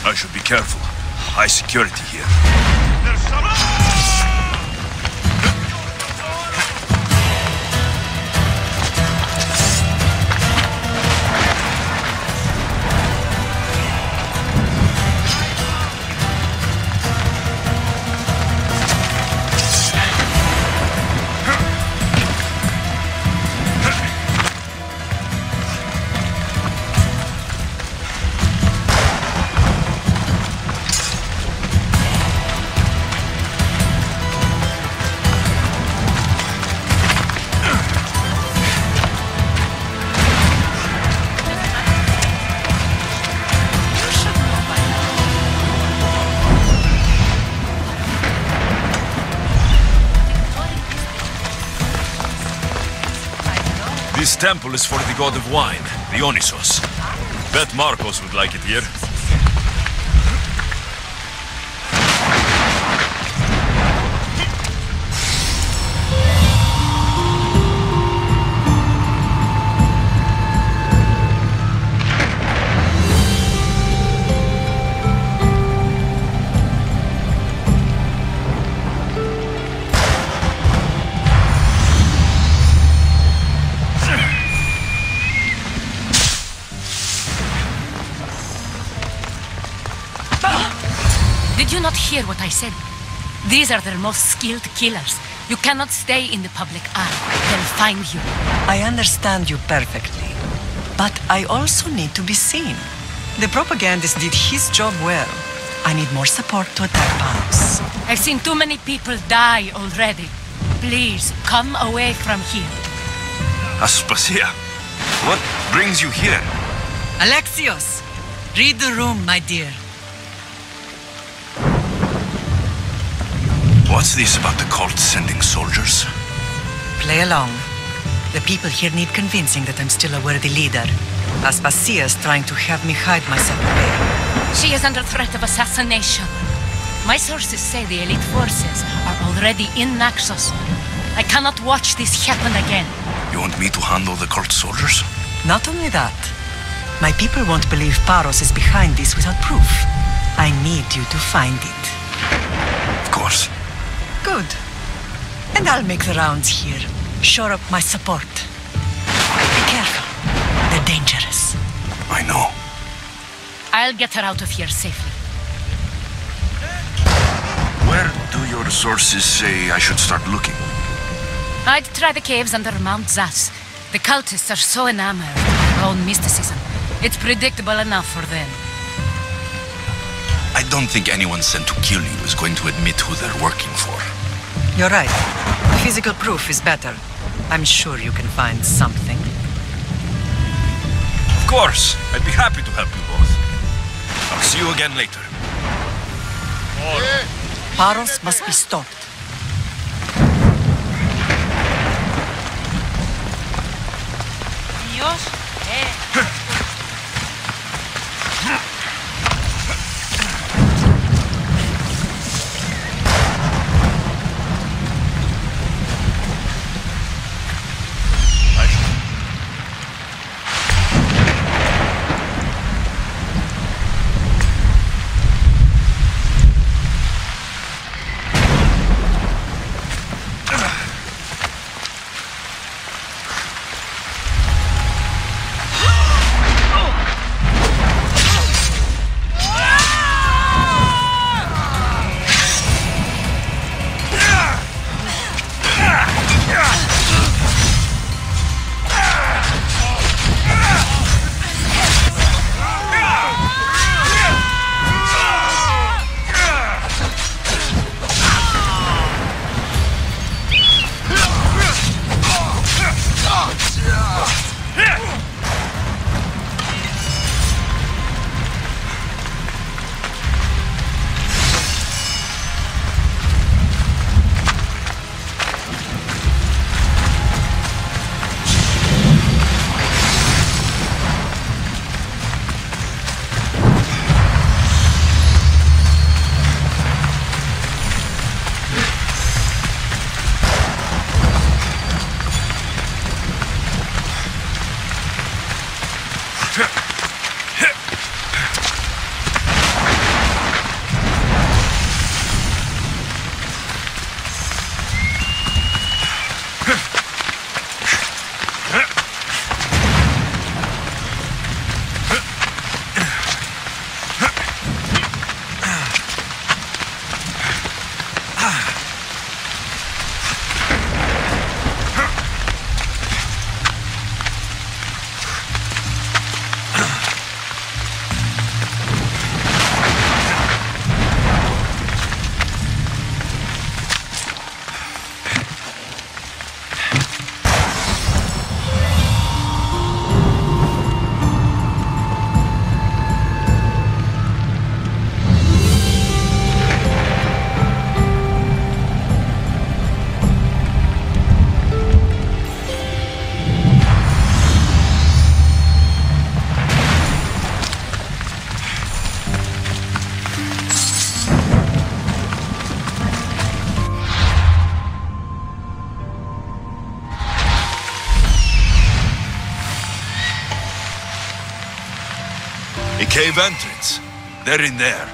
I should be careful. High security here. There's someone... This temple is for the god of wine, Dionysos. Bet Marcos would like it here. Did you not hear what I said? These are their most skilled killers. You cannot stay in the public eye. They'll find you. I understand you perfectly. But I also need to be seen. The propagandist did his job well. I need more support to attack Paros. I've seen too many people die already. Please, come away from here. Aspasia, what brings you here? Alexios! Read the room, my dear. What's this about the cult sending soldiers? Play along. The people here need convincing that I'm still a worthy leader. Aspasia's trying to have me hide myself away. She is under threat of assassination. My sources say the elite forces are already in Naxos. I cannot watch this happen again. You want me to handle the cult soldiers? Not only that, my people won't believe Paros is behind this without proof. I need you to find it. Of course. Good. And I'll make the rounds here. Shore up my support. Be careful. They're dangerous. I know. I'll get her out of here safely. Where do your sources say I should start looking? I'd try the caves under Mount Zas. The cultists are so enamored with their own mysticism. It's predictable enough for them. I don't think anyone sent to kill you is going to admit who they're working for. You're right. Physical proof is better. I'm sure you can find something. Of course. I'd be happy to help you both. I'll see you again later. Paros must be stopped. Cave entrance. They're in there.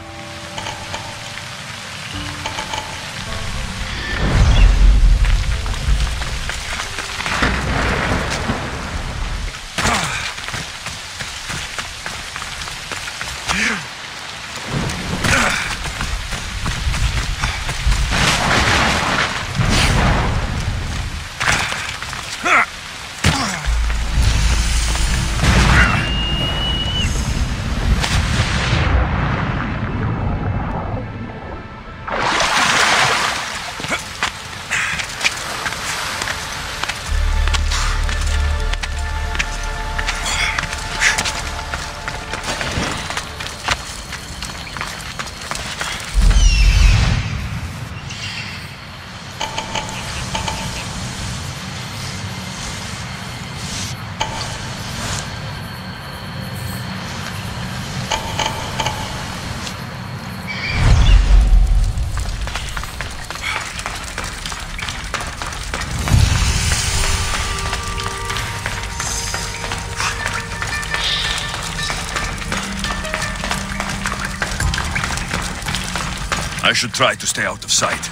I should try to stay out of sight.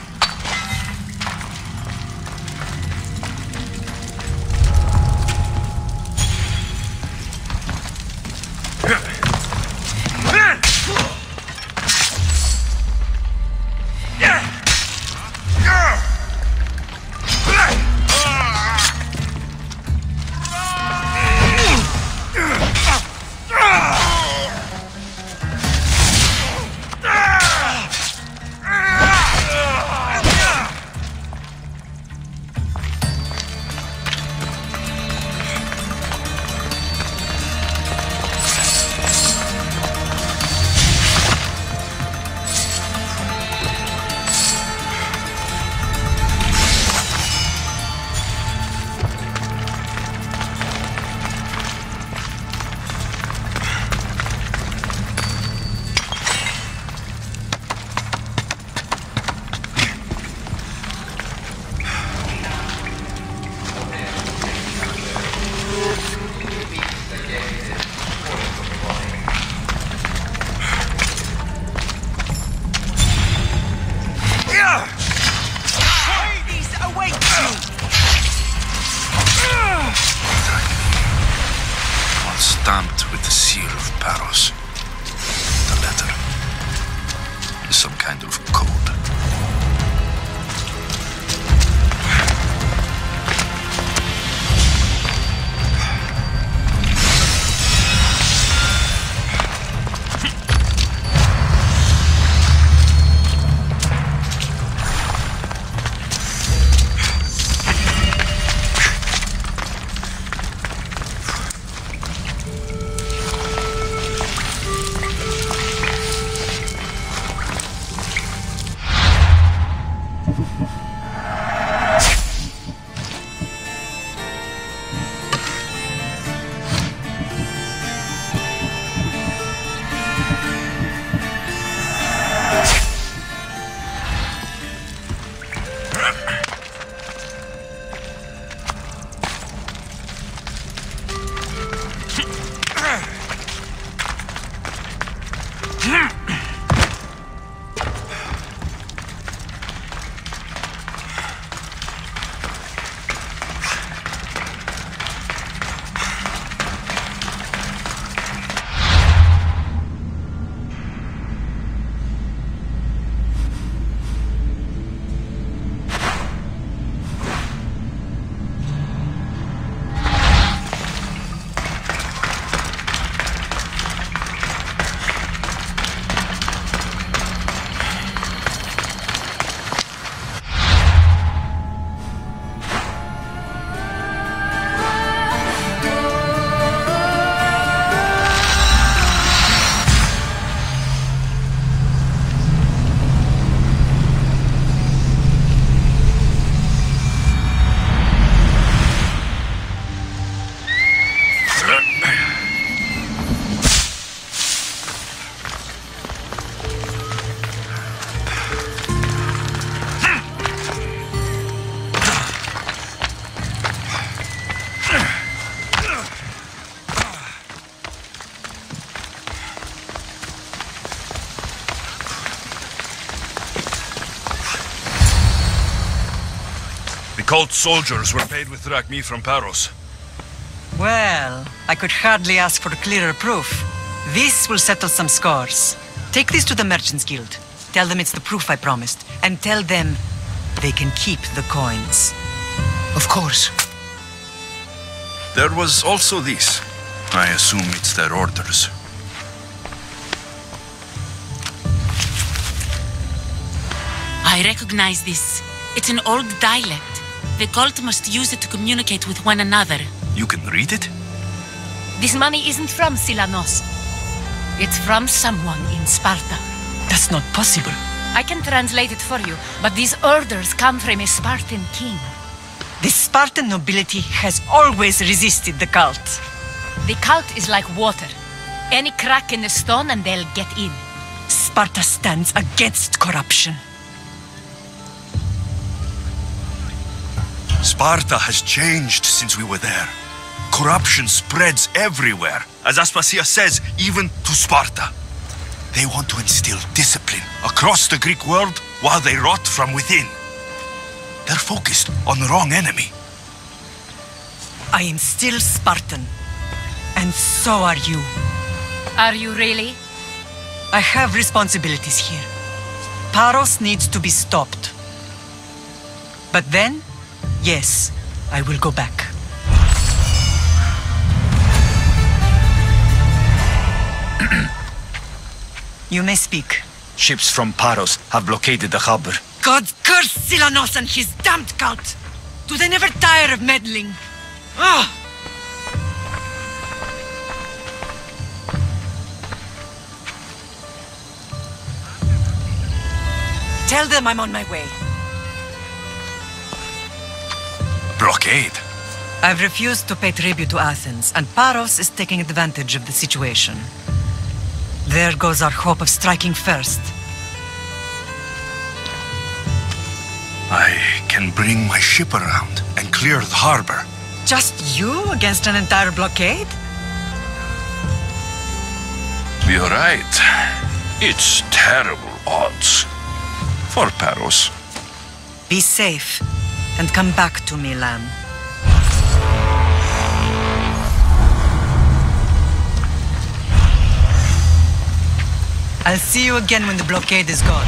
Stamped with the seal of Paros. The letter is some kind of code. cult soldiers were paid with drachmi from Paros. Well, I could hardly ask for clearer proof. This will settle some scores. Take this to the Merchants Guild. Tell them it's the proof I promised. And tell them they can keep the coins. Of course. There was also this. I assume it's their orders. I recognize this. It's an old dialect. The cult must use it to communicate with one another. You can read it? This money isn't from Silanos. It's from someone in Sparta. That's not possible. I can translate it for you, but these orders come from a Spartan king. The Spartan nobility has always resisted the cult. The cult is like water. Any crack in the stone and they'll get in. Sparta stands against corruption. Sparta has changed since we were there. Corruption spreads everywhere. As Aspasia says, even to Sparta. They want to instill discipline across the Greek world while they rot from within. They're focused on the wrong enemy. I am still Spartan. And so are you. Are you really? I have responsibilities here. Paros needs to be stopped. But then, yes, I will go back. You may speak. Ships from Paros have blockaded the harbor. God curse Silanos and his damned cult! Do they never tire of meddling? Ah! Tell them I'm on my way. Blockade? I've refused to pay tribute to Athens, and Paros is taking advantage of the situation. There goes our hope of striking first. I can bring my ship around and clear the harbor. Just you against an entire blockade? You're right. It's terrible odds. For Paros. Be safe, and come back to me, lamb. I'll see you again when the blockade is gone.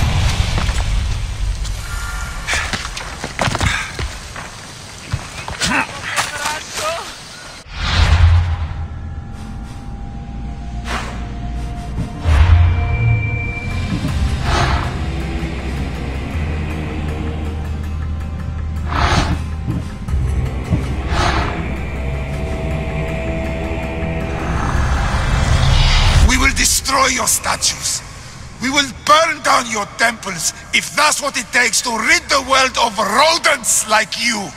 We will destroy your statues. We will burn down your temples if that's what it takes to rid the world of rodents like you!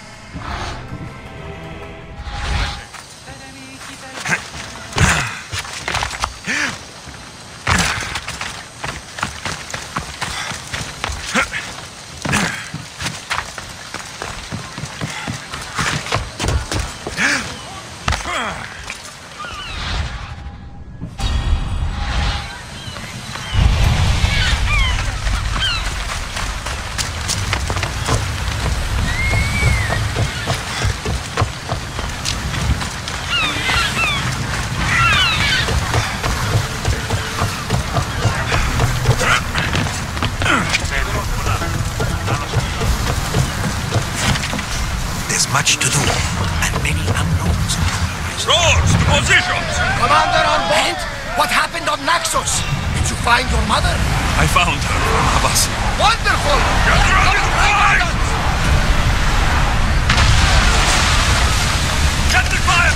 Much to do, and many unknowns. Swords to positions! Commander on board! What happened on Naxos? Did you find your mother? I found her, Abbas. Wonderful! Get ready, fire! Captain fire!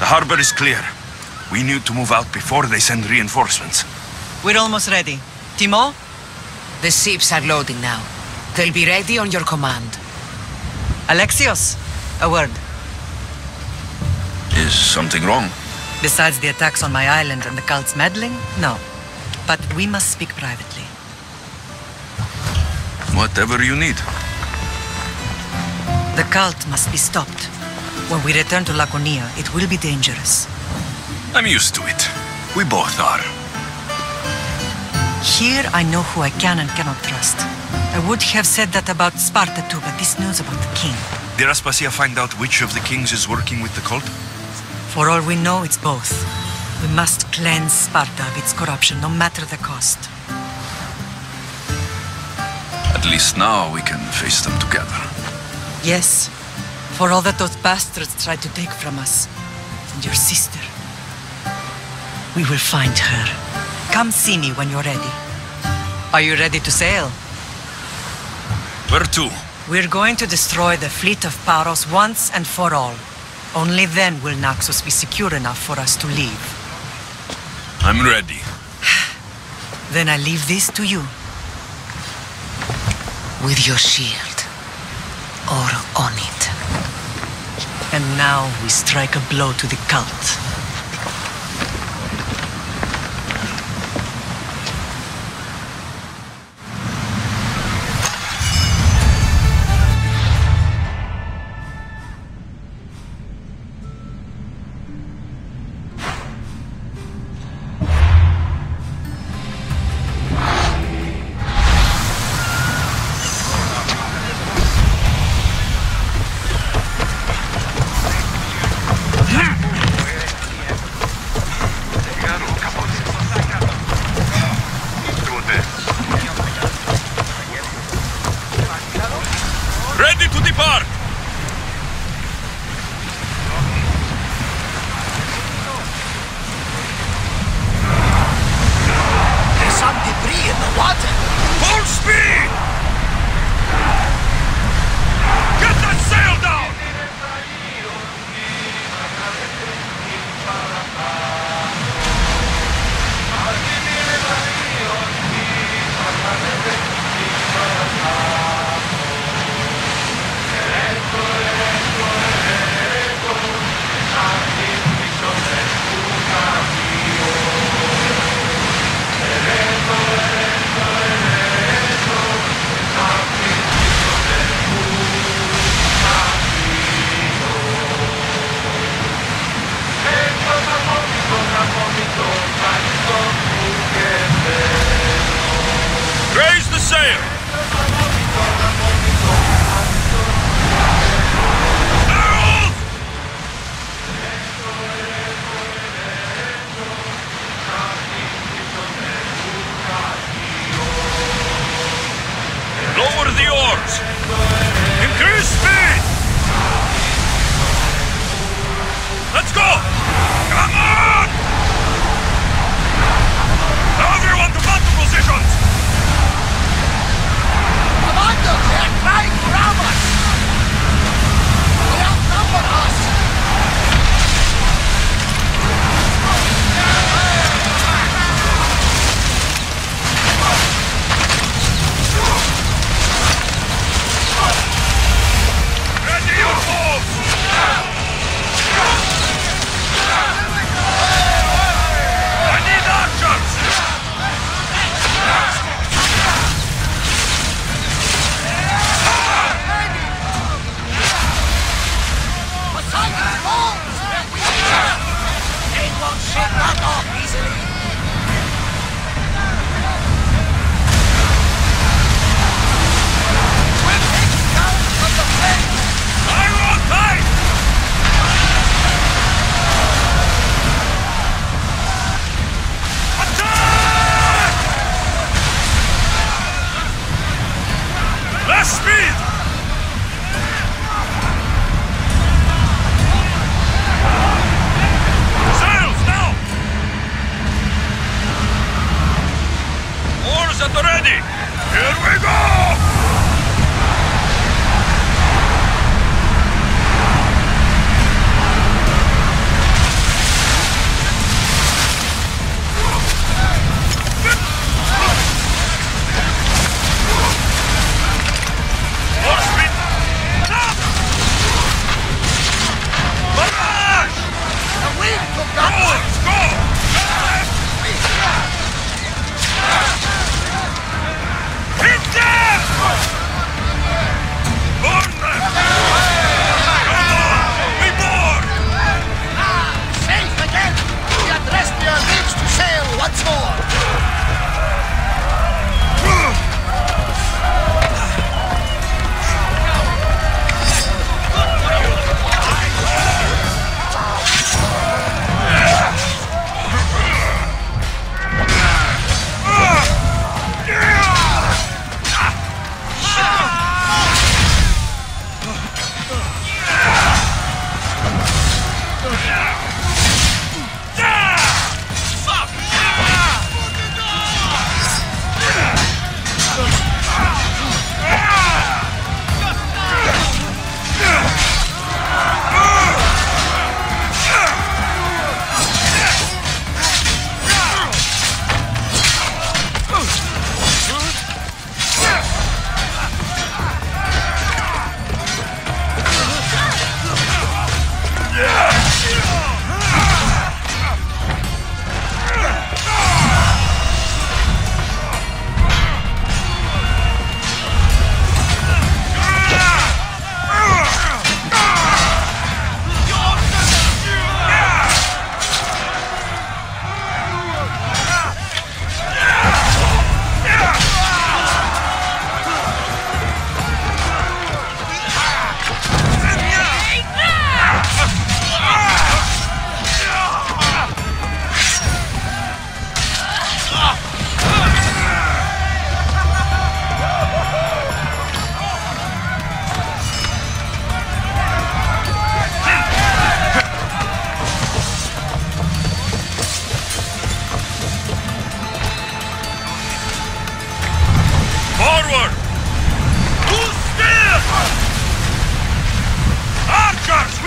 harbor is clear. We need to move out before they send reinforcements. We're almost ready. Timo? The ships are loading now. They'll be ready on your command. Alexios, a word. Is something wrong? Besides the attacks on my island and the cult's meddling? No. But we must speak privately. Whatever you need. The cult must be stopped. When we return to Laconia, it will be dangerous. I'm used to it. We both are. Here I know who I can and cannot trust. I would have said that about Sparta too, but this news about the king. Did Aspasia find out which of the kings is working with the cult? For all we know, it's both. We must cleanse Sparta of its corruption, no matter the cost. At least now we can face them together. Yes, for all that those bastards tried to take from us. And your sister. We will find her. Come see me when you're ready. Are you ready to sail? Where to? We're going to destroy the fleet of Paros once and for all. Only then will Naxos be secure enough for us to leave. I'm ready. Then I leave this to you. With your shield. Or on it. And now we strike a blow to the cult.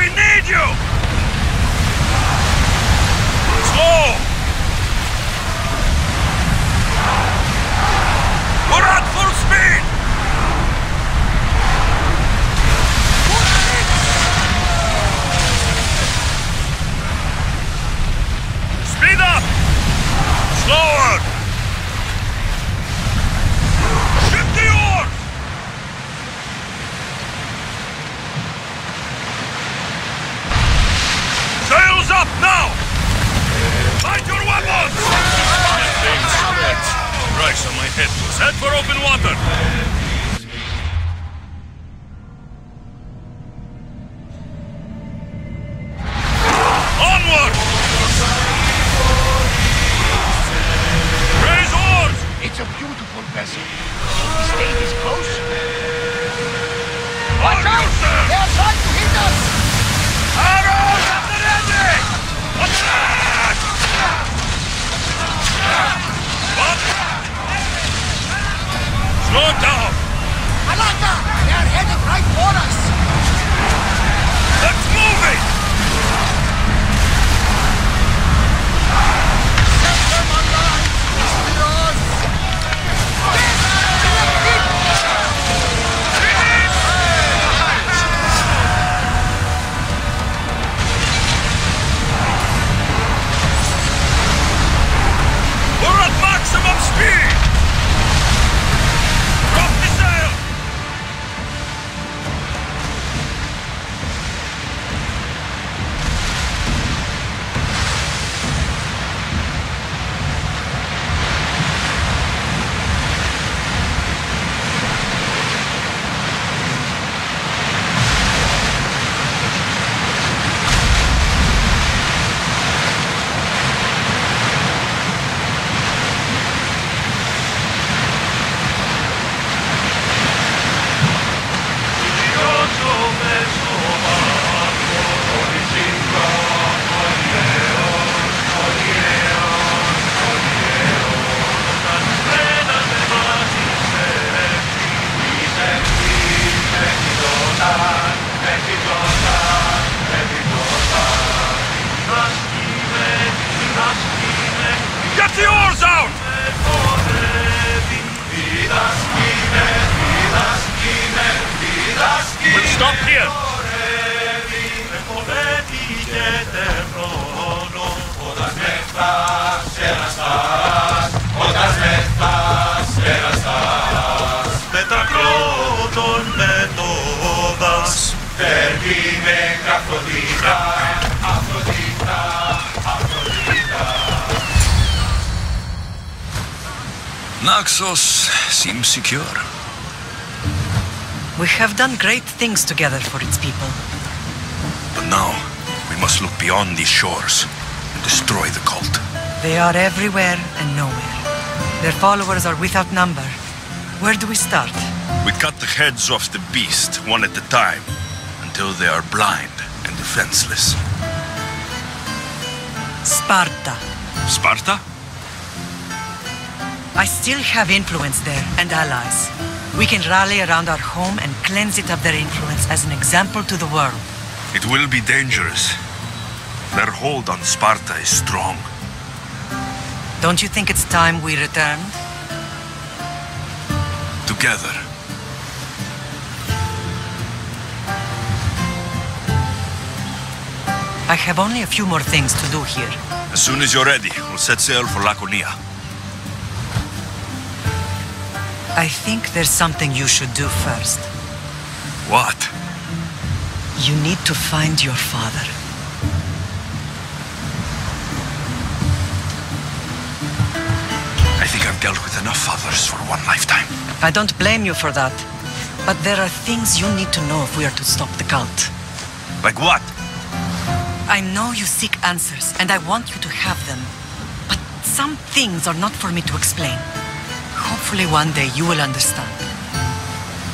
we need you! Slow! We're at full speed! Speed up! Slower! Shift the oars! Sails up now! Find your weapons! Price on my head. Set for open water! Onward! Raise oars! It's a beautiful vessel. The state is close. Watch out! They are trying to hit us! Arrows at the ready! Attack! What? Slow down! Alaka! They are headed right for us! Let's move it! Set them on line! Heroes! We're at maximum speed! Drop the sail! Get the oars out! We'll stop here. Naxos seems secure. We have done great things together for its people. But now, we must look beyond these shores and destroy the cult. They are everywhere and nowhere. Their followers are without number. Where do we start? We cut the heads off the beast, one at a time, until they are blind and defenseless. Sparta. Sparta? I still have influence there, and allies. We can rally around our home and cleanse it of their influence as an example to the world. It will be dangerous. Their hold on Sparta is strong. Don't you think it's time we returned? Together. I have only a few more things to do here. As soon as you're ready, we'll set sail for Laconia. I think there's something you should do first. What? You need to find your father. I think I've dealt with enough fathers for one lifetime. I don't blame you for that. But there are things you need to know if we are to stop the cult. Like what? I know you seek answers, and I want you to have them. But some things are not for me to explain. Hopefully one day you will understand.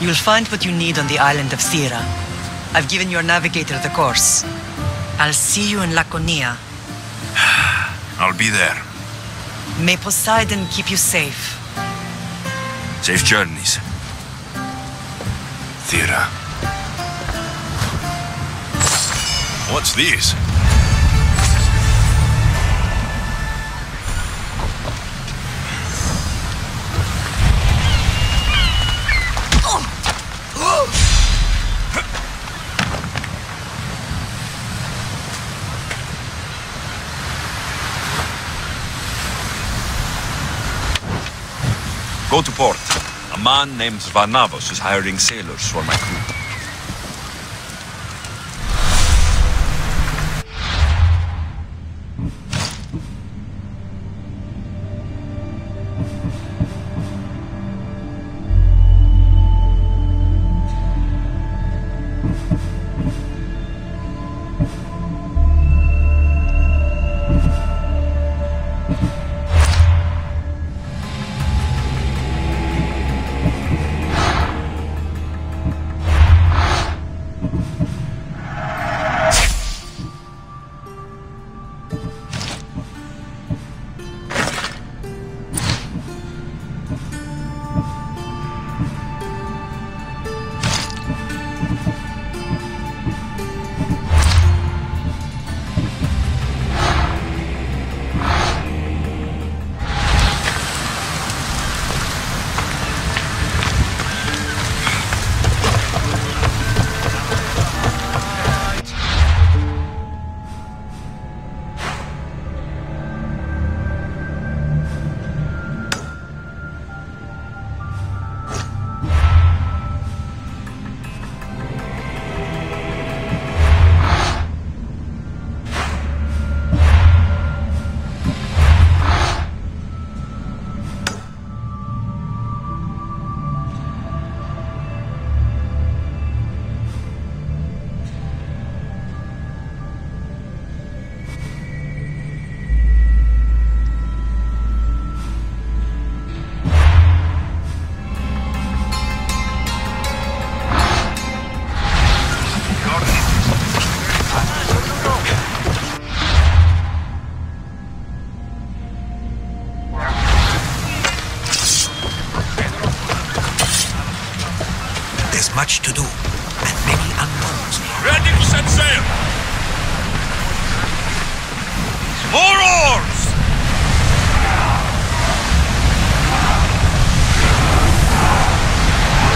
You'll find what you need on the island of Syra. I've given your navigator the course. I'll see you in Laconia. I'll be there. May Poseidon keep you safe. Safe journeys. Thera. What's this? Go to port. A man named Varnavos is hiring sailors for my crew. Much to do, and many unknowns. Ready to set sail! More oars!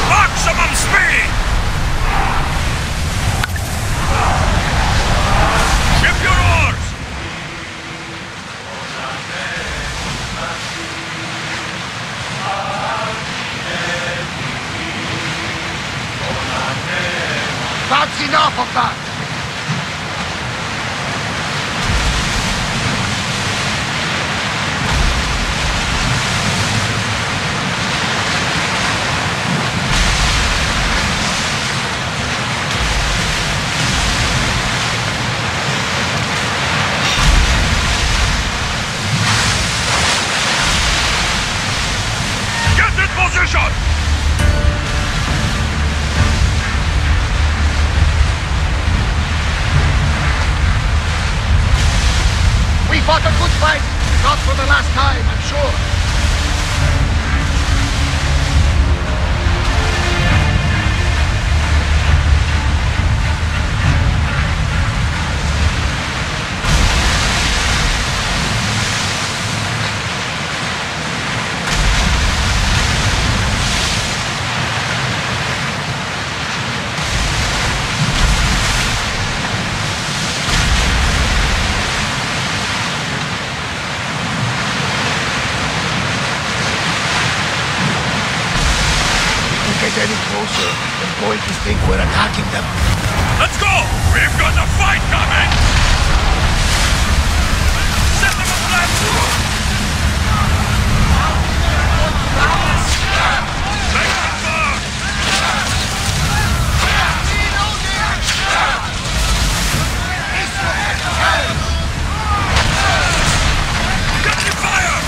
Maximum speed! Ship your oars! That's enough of that! Get in position! We fought a good fight, not for the last time, I'm sure. Get any closer, they're going to think we're attacking them. Let's go! We've got a fight coming! Set them ablaze! Take them back! Get the fire!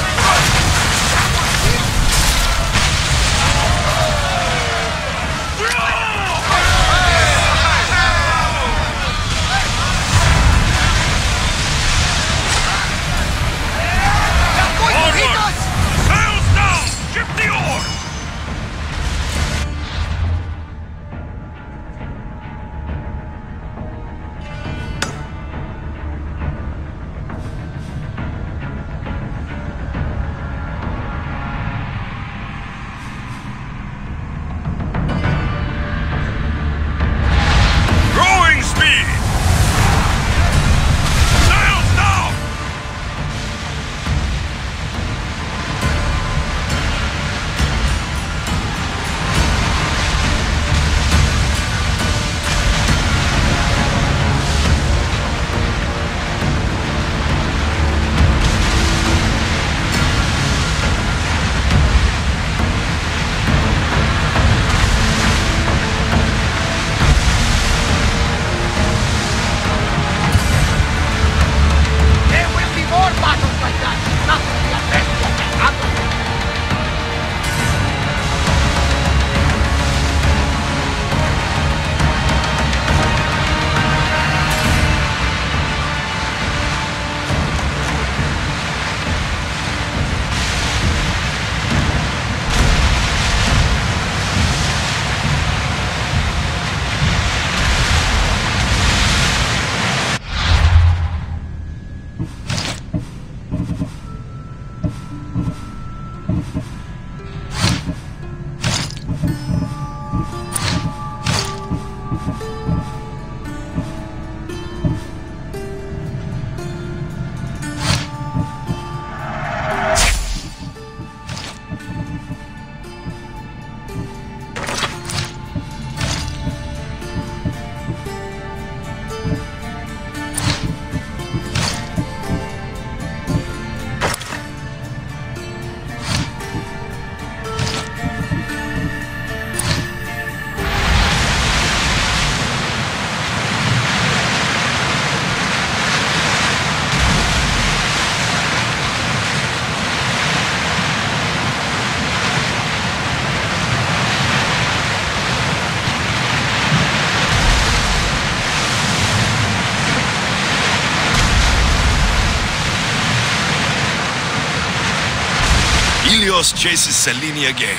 Kronos chases Selene again.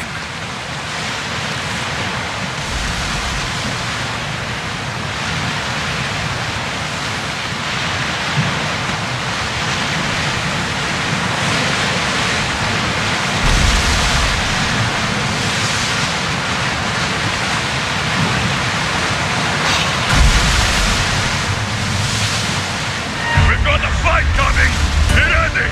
We've got a fight coming! Be ready!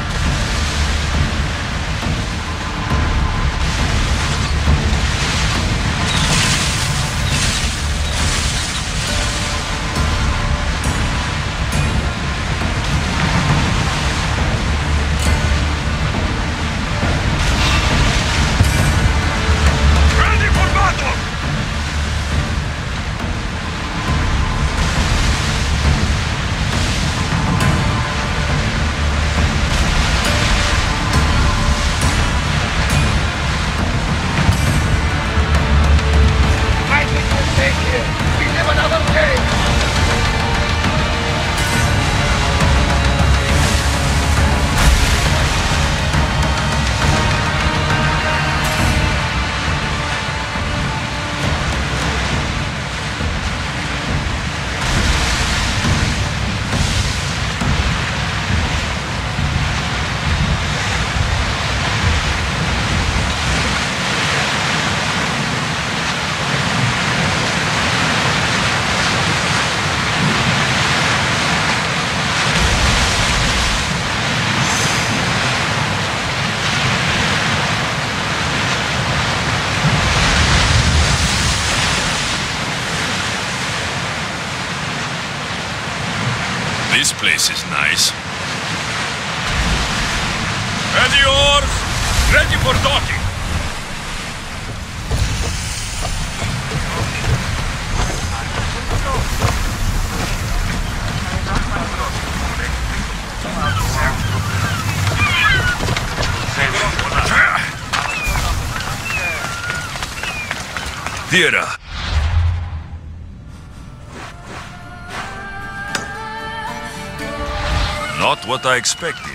Ready for battle! Fighting will take here. We live another day. This place is nice. Ready oars! Ready for docking! Theater. Not what I expected.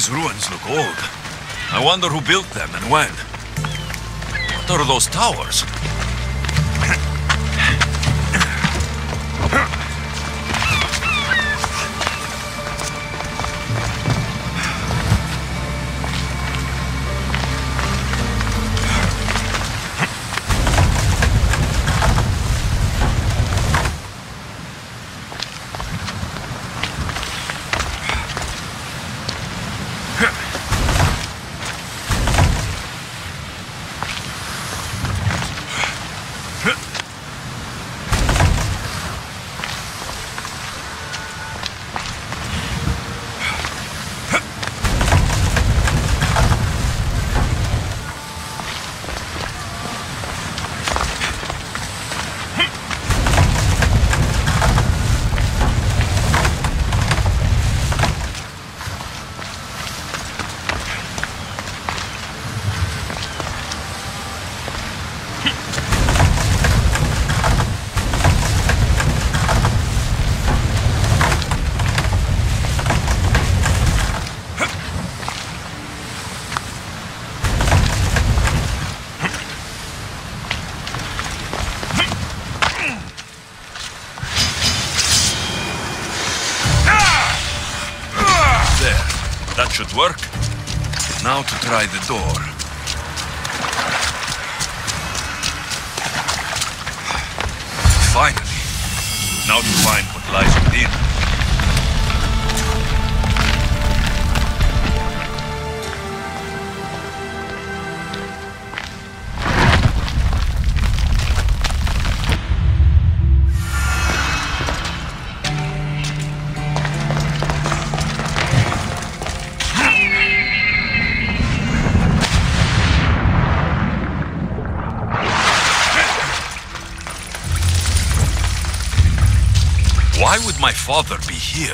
These ruins look old. I wonder who built them and when. What are those towers? That should work. Now to try the door. Finally. Now to find what lies within. Why would my father be here?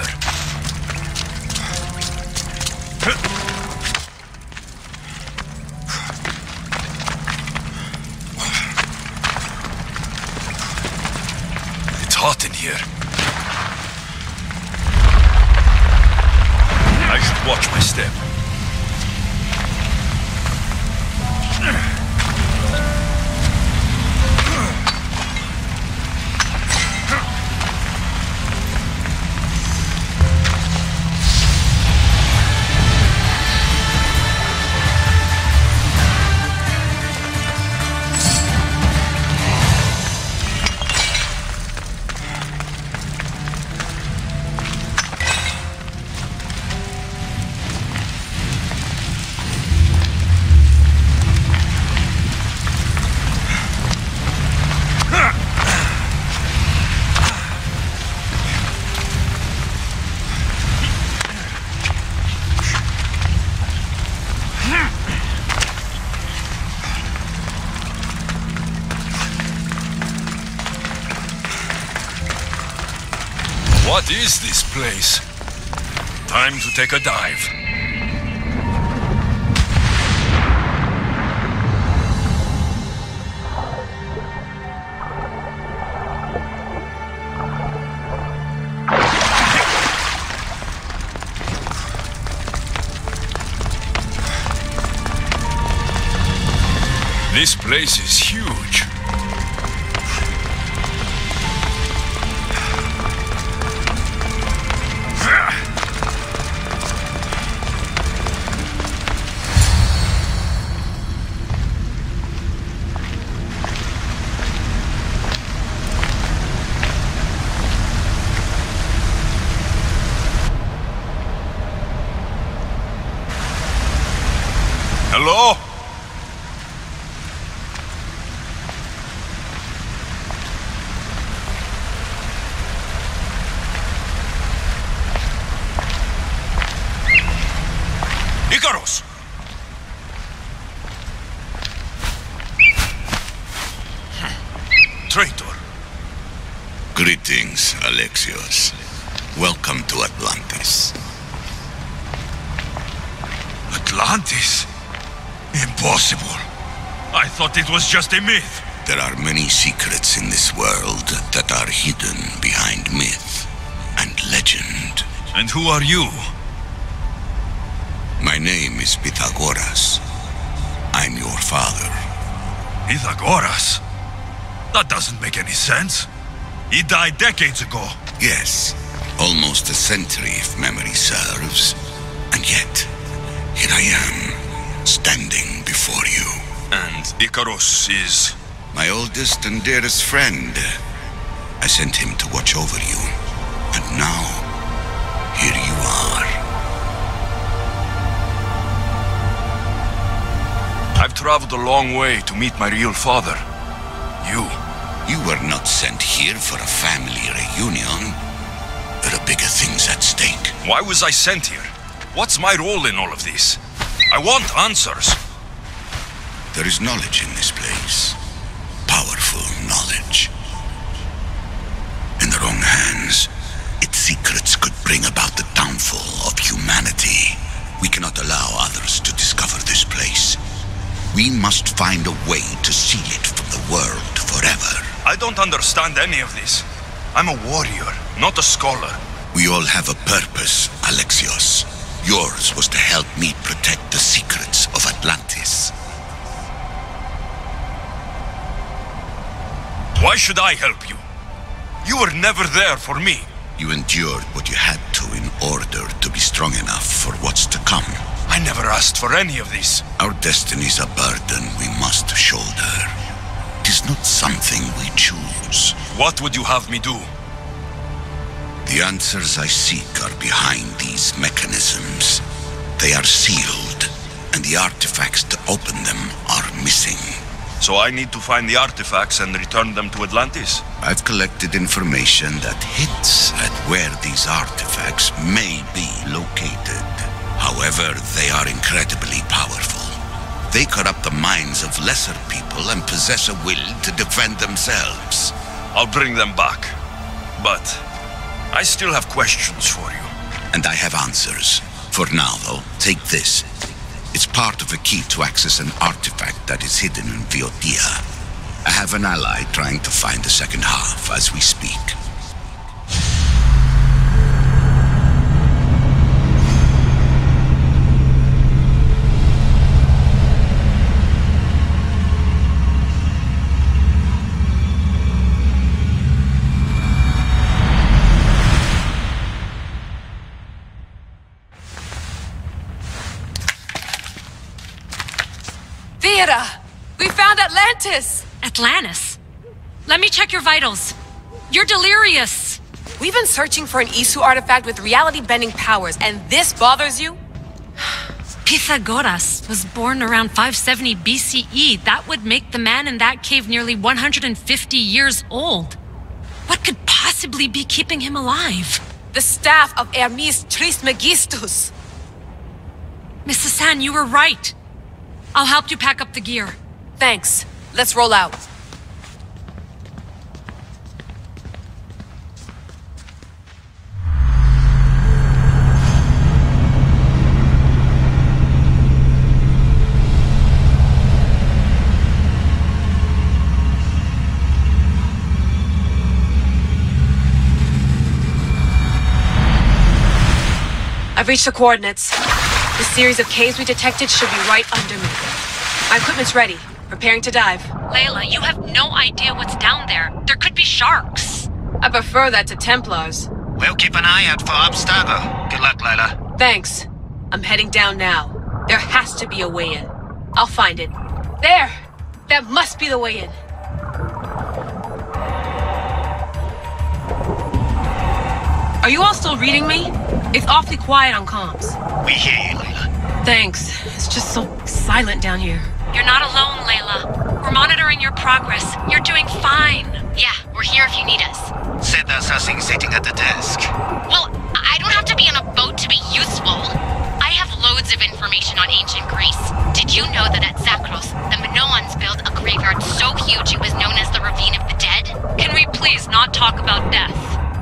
It's hot in here. I should watch my step. What is this place? Time to take a dive. This place is huge. Hello? Icarus! Traitor. Greetings, Alexios. Welcome to Atlantis. Atlantis? Impossible. I thought it was just a myth. There are many secrets in this world that are hidden behind myth and legend. And who are you? My name is Pythagoras. I'm your father. Pythagoras? That doesn't make any sense. He died decades ago. Yes, almost a century if memory serves. And yet, here I am, standing before you. And Icarus is... My oldest and dearest friend. I sent him to watch over you. And now, here you are. I've traveled a long way to meet my real father. You were not sent here for a family reunion. There are bigger things at stake. Why was I sent here? What's my role in all of this? I want answers. There is knowledge in this place. Powerful knowledge. In the wrong hands, its secrets could bring about the downfall of humanity. We cannot allow others to discover this place. We must find a way to seal it from the world forever. I don't understand any of this. I'm a warrior, not a scholar. We all have a purpose, Alexios. Yours was to help me protect the secrets of Atlantis. Why should I help you? You were never there for me. You endured what you had to in order to be strong enough for what's to come. I never asked for any of this. Our destiny's a burden we must shoulder. It is not something we choose. What would you have me do? The answers I seek are behind these mechanisms. They are sealed, and the artifacts to open them are missing. So I need to find the artifacts and return them to Atlantis? I've collected information that hints at where these artifacts may be located. However, they are incredibly powerful. They corrupt the minds of lesser people and possess a will to defend themselves. I'll bring them back. But I still have questions for you. And I have answers. For now, though, take this. It's part of a key to access an artifact that is hidden in Viotia. I have an ally trying to find the second half as we speak. We found Atlantis! Atlantis? Let me check your vitals. You're delirious. We've been searching for an Isu artifact with reality-bending powers, and this bothers you? Pythagoras was born around 570 BCE. That would make the man in that cave nearly 150 years old. What could possibly be keeping him alive? The staff of Hermes Trismegistus. Miss Hassan, you were right. I'll help you pack up the gear. Thanks. Let's roll out. I've reached the coordinates. The series of caves we detected should be right under me. My equipment's ready. Preparing to dive. Layla, you have no idea what's down there. There could be sharks. I prefer that to Templars. We'll keep an eye out for Abstergo. Good luck, Layla. Thanks. I'm heading down now. There has to be a way in. I'll find it. There! That must be the way in. Are you all still reading me? It's awfully quiet on comms. We hear you, Layla. Thanks. It's just so silent down here. You're not alone, Layla. We're monitoring your progress. You're doing fine. Yeah, we're here if you need us. Said the assassin sitting at the desk. Well, I don't have to be on a boat to be useful. I have loads of information on ancient Greece. Did you know that at Zakros, the Minoans built a graveyard so huge it was known as the Ravine of the Dead? Can we please not talk about death?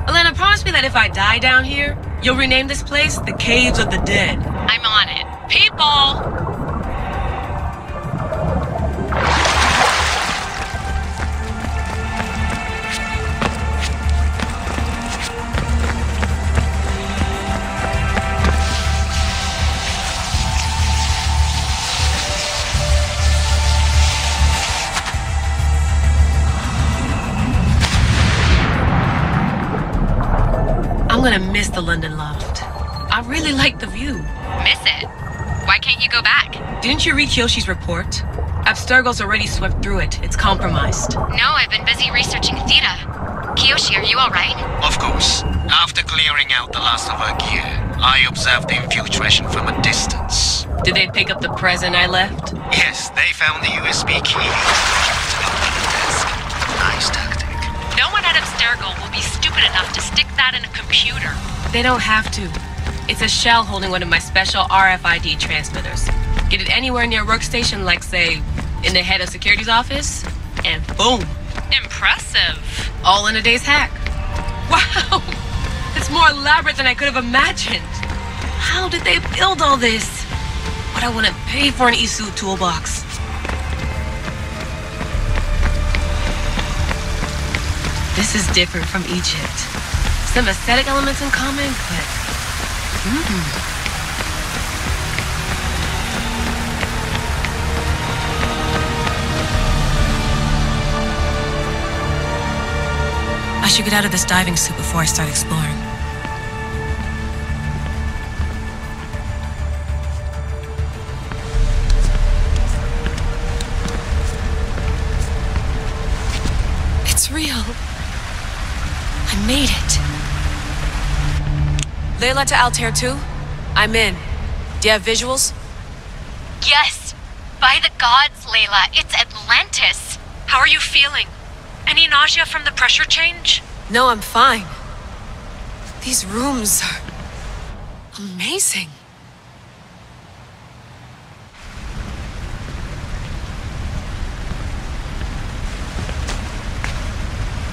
Elena, promise me that if I die down here, you'll rename this place the Caves of the Dead. I'm on it. People! gonna miss the London loft. I really like the view. Miss it? Why can't you go back? Didn't you read Kyoshi's report? Abstergo's already swept through it. It's compromised. No, I've been busy researching Theta. Kiyoshi, are you alright? Of course. After clearing out the last of our gear, I observed the infiltration from a distance. Did they pick up the present I left? Yes, they found the USB key. Nice tactic. No one at Abstergo will be stupid enough to stick that in a computer. They don't have to. It's a shell holding one of my special RFID transmitters. Get it anywhere near a workstation, like, say, in the head of security's office, and boom. Impressive. All in a day's hack. Wow! It's more elaborate than I could have imagined. How did they build all this? What I want to pay for an Isu toolbox. This is different from Egypt. Some aesthetic elements in common, but... I should get out of this diving suit before I start exploring. It's real. I made it. Layla to Altair 2? I'm in. Do you have visuals? Yes! By the gods, Layla, it's Atlantis! How are you feeling? Any nausea from the pressure change? No, I'm fine. These rooms are... amazing.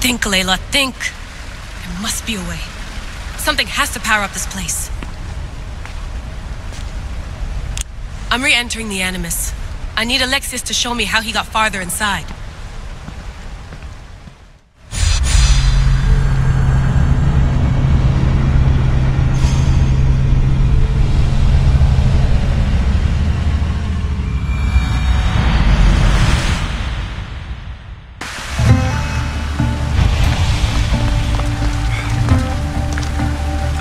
Think, Layla, think. There must be a way. Something has to power up this place. I'm re-entering the Animus. I need Alexius to show me how he got farther inside.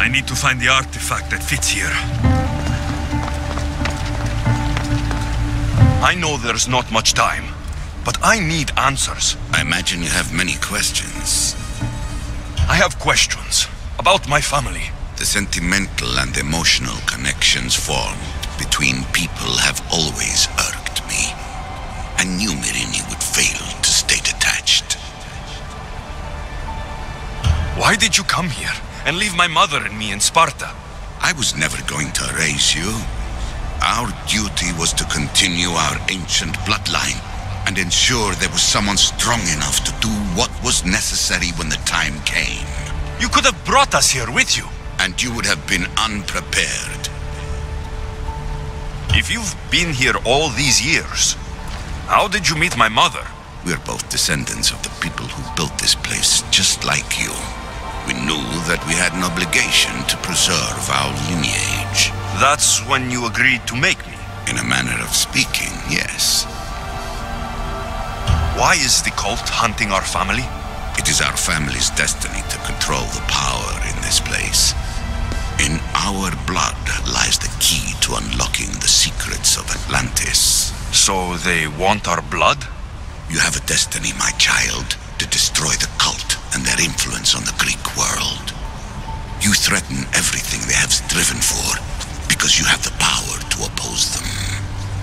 I need to find the artifact that fits here. I know there's not much time, but I need answers. I imagine you have many questions. I have questions about my family. The sentimental and emotional connections formed between people have always irked me. I knew Myrrine would fail to stay detached. Why did you come here and leave my mother and me in Sparta? I was never going to erase you. Our duty was to continue our ancient bloodline and ensure there was someone strong enough to do what was necessary when the time came. You could have brought us here with you. And you would have been unprepared. If you've been here all these years, how did you meet my mother? We're both descendants of the people who built this place, just like you. We knew that we had an obligation to preserve our lineage. That's when you agreed to make me? In a manner of speaking, yes. Why is the cult hunting our family? It is our family's destiny to control the power in this place. In our blood lies the key to unlocking the secrets of Atlantis. So they want our blood? You have a destiny, my child, to destroy the cult and their influence on the Greek world. You threaten everything they have striven for, because you have the power to oppose them.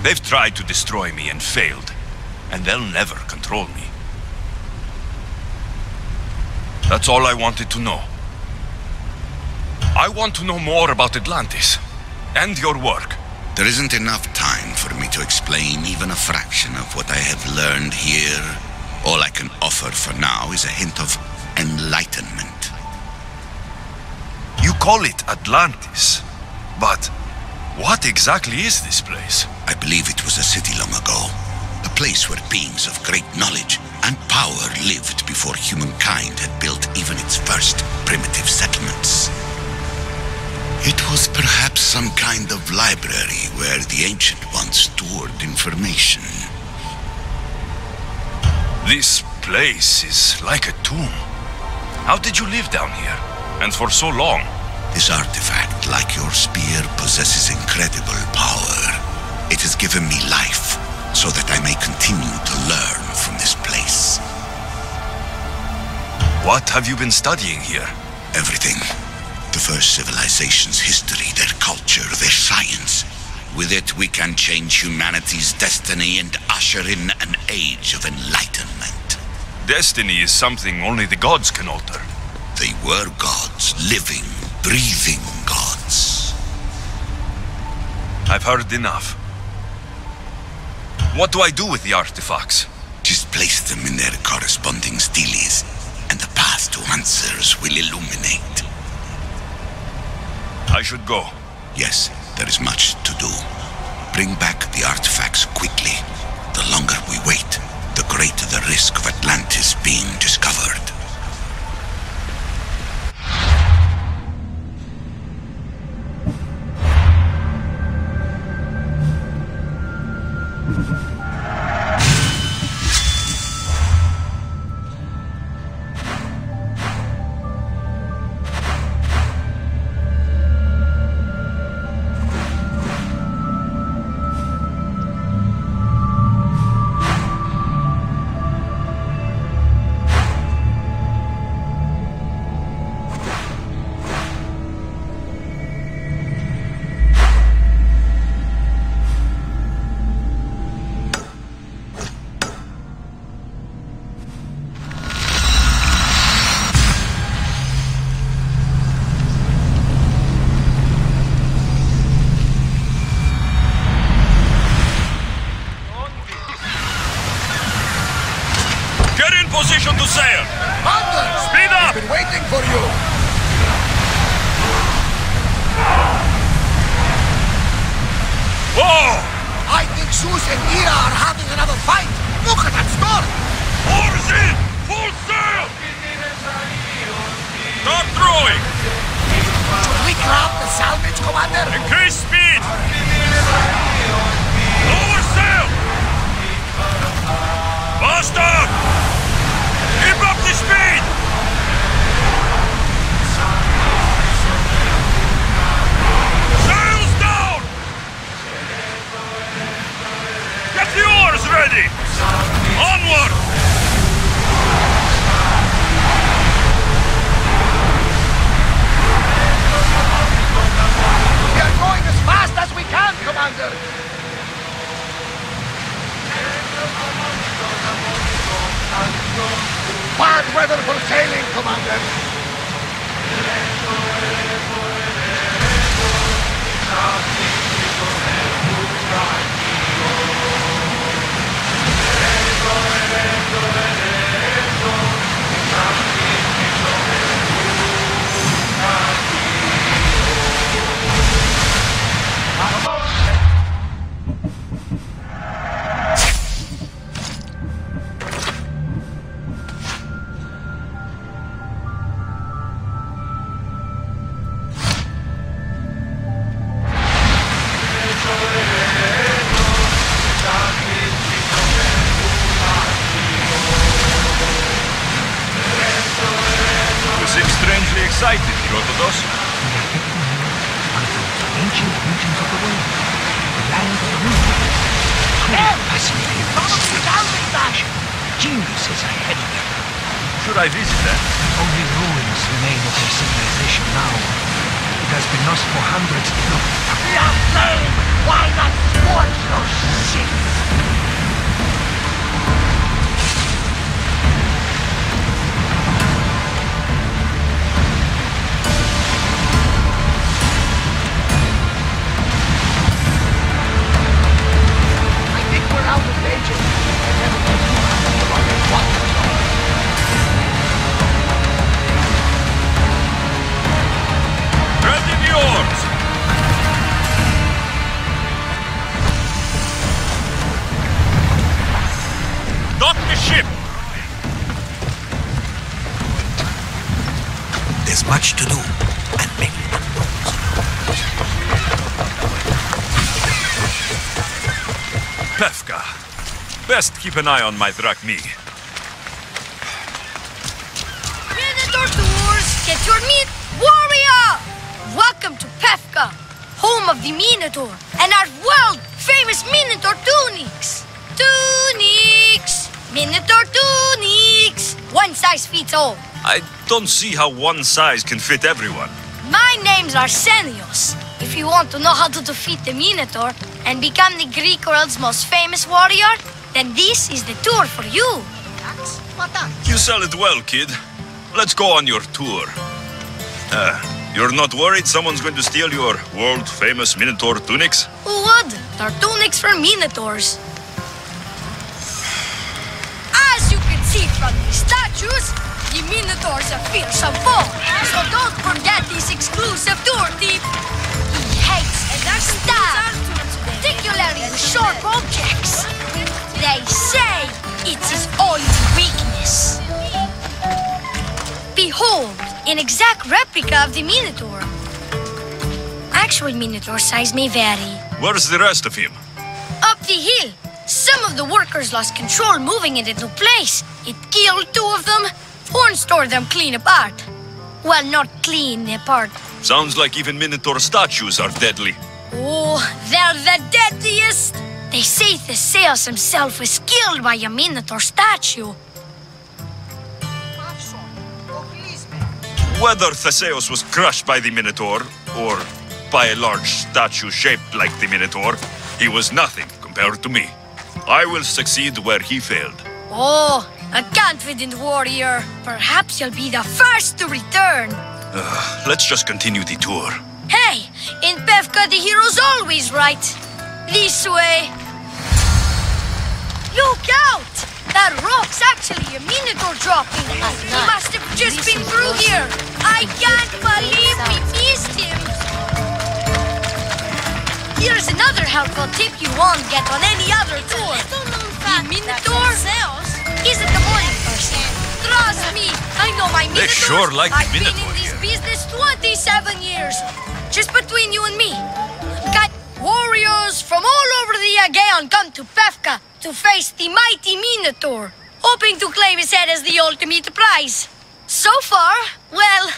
They've tried to destroy me and failed, and they'll never control me. That's all I wanted to know. I want to know more about Atlantis, and your work. There isn't enough time for me to explain even a fraction of what I have learned here. All I can offer for now is a hint of enlightenment. You call it Atlantis, but what exactly is this place? I believe it was a city long ago. A place where beings of great knowledge and power lived before humankind had built even its first primitive settlements. It was perhaps some kind of library where the Ancient Ones stored information. This place is like a tomb. How did you live down here? And for so long? This artifact, like your spear, possesses incredible power. It has given me life, so that I may continue to learn from this place. What have you been studying here? Everything. The first civilization's history, their culture, their science. With it, we can change humanity's destiny and usher in an age of enlightenment. Destiny is something only the gods can alter. They were gods, living, breathing gods. I've heard enough. What do I do with the artifacts? Just place them in their corresponding steles, and the path to answers will illuminate. I should go. Yes, there is much to do. Bring back the artifacts quickly. The longer we wait, the greater the risk of Atlantis being discovered. Position to sail! Commander! Speed up! We've been waiting for you! Whoa! I think Zeus and Hera are having another fight! Look at that storm! Oars in! Full sail! Start throwing! Should we grab the salvage, Commander? Increase speed! Lower sail! Faster! Keep up the speed! Sails down! Get the oars ready! Onward! We are going as fast as we can, Commander! Bad weather for sailing, Commander! Excited, Herodotus. Ancient regions of the world, the land of the moon. Fascinating. Geniuses ahead of them. Should I visit them? Only ruins remain of their civilization now. It has been lost for hundreds, if not. We are slain! Why not scorch those ships? Much to do, and many unknowns. Pefka. Best keep an eye on my Drachmi. Predator tours, get your meat, warrior! Welcome to Pefka, home of the Minotaur, and our world-famous Minotaur tunics. Tunics! Minotaur tunics! One size fits all. I don't see how one size can fit everyone. My name's Arsenios. If you want to know how to defeat the Minotaur and become the Greek world's most famous warrior, then this is the tour for you. You sell it well, kid. Let's go on your tour. You're not worried someone's going to steal your world-famous Minotaur tunics? Who would? They're tunics for Minotaurs. As you can see from the statues, the Minotaur's a fearsome foe. So don't forget this exclusive tour tip. He hates and stab, particularly the sharp objects. They say it's his only weakness. Behold, an exact replica of the Minotaur. Actual Minotaur size may vary. Where's the rest of him? Up the hill. Some of the workers lost control moving it into place. It killed 2 of them, or stored them clean apart. Well, not clean apart. Sounds like even Minotaur statues are deadly. Oh, they're the deadliest. They say Theseus himself was killed by a Minotaur statue. Whether Theseus was crushed by the Minotaur, or by a large statue shaped like the Minotaur, he was nothing compared to me. I will succeed where he failed. Oh, a confident warrior. Perhaps you'll be the first to return. Let's just continue the tour. Hey, in Pefka the hero's always right. This way. Look out! That rock's actually a Minotaur dropping. He must have just been through here. I can't believe we missed him. Here's another helpful tip you won't get on any other tour. The Minotaur isn't a morning person. Trust me, I know my Minotaurs. They sure like the Minotaur. I've been in this business 27 years. Just between you and me. Got warriors from all over the Aegean come to Pefka to face the mighty Minotaur, hoping to claim his head as the ultimate prize. So far, well,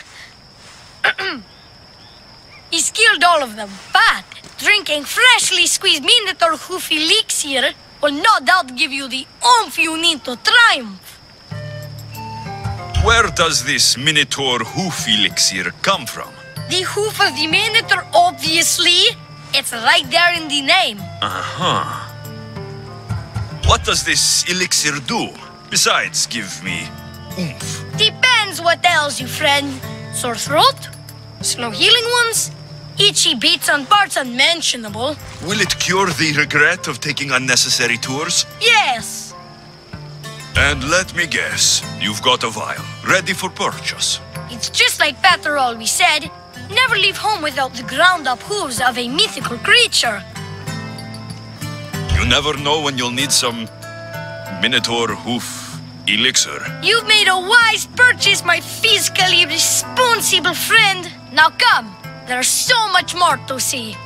he's killed all of them, but drinking freshly squeezed Minotaur hoof elixir will no doubt give you the oomph you need to triumph. Where does this Minotaur hoof elixir come from? The hoof of the Minotaur, obviously. It's right there in the name. Uh-huh. What does this elixir do? Besides, give me oomph. Depends what ails you, friend. Sore throat? Slow healing wounds? Itchy bits on parts unmentionable? Will it cure the regret of taking unnecessary tours? Yes. And let me guess, you've got a vial, ready for purchase. It's just like Peter always said. Never leave home without the ground-up hooves of a mythical creature. You never know when you'll need some Minotaur hoof elixir. You've made a wise purchase, my fiscally responsible friend. Now come, there's so much more to see.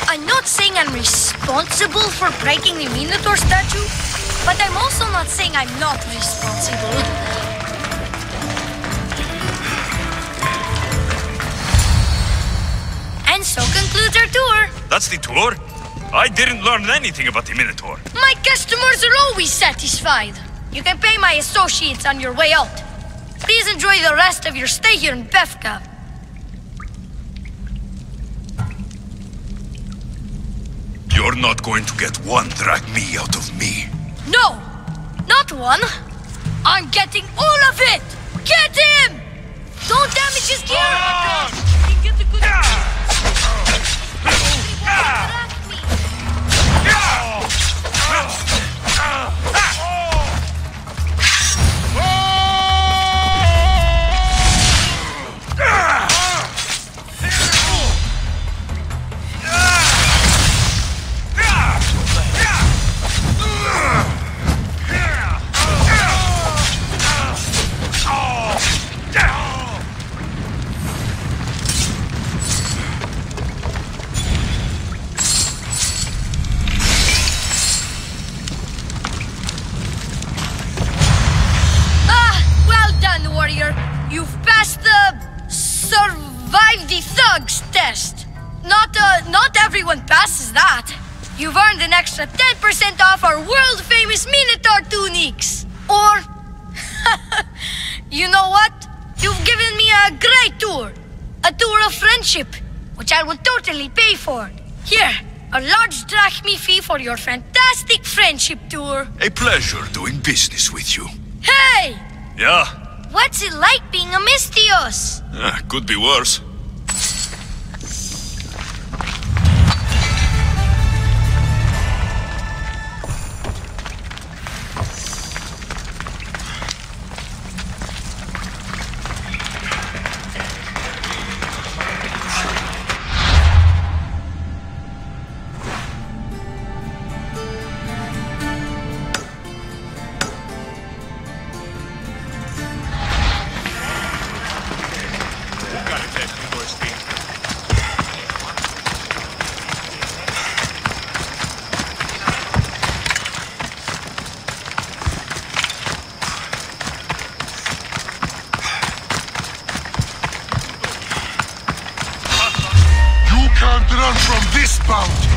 I'm not saying I'm responsible for breaking the Minotaur statue, but I'm also not saying I'm not responsible. And so concludes our tour. That's the tour? I didn't learn anything about the Minotaur. My customers are always satisfied. You can pay my associates on your way out. Please enjoy the rest of your stay here in Pefka. You're not going to get one drag me out of me. No, not one. I'm getting all of it. Get him! Don't damage his gear. Get the good. you've earned an extra 10% off our world-famous Minotaur tunics. Or, you know what? You've given me a great tour. A tour of friendship, which I will totally pay for. Here, a large drachmi fee for your fantastic friendship tour. A pleasure doing business with you. Hey! Yeah? What's it like being a Mystios? Could be worse. Run from this bounty!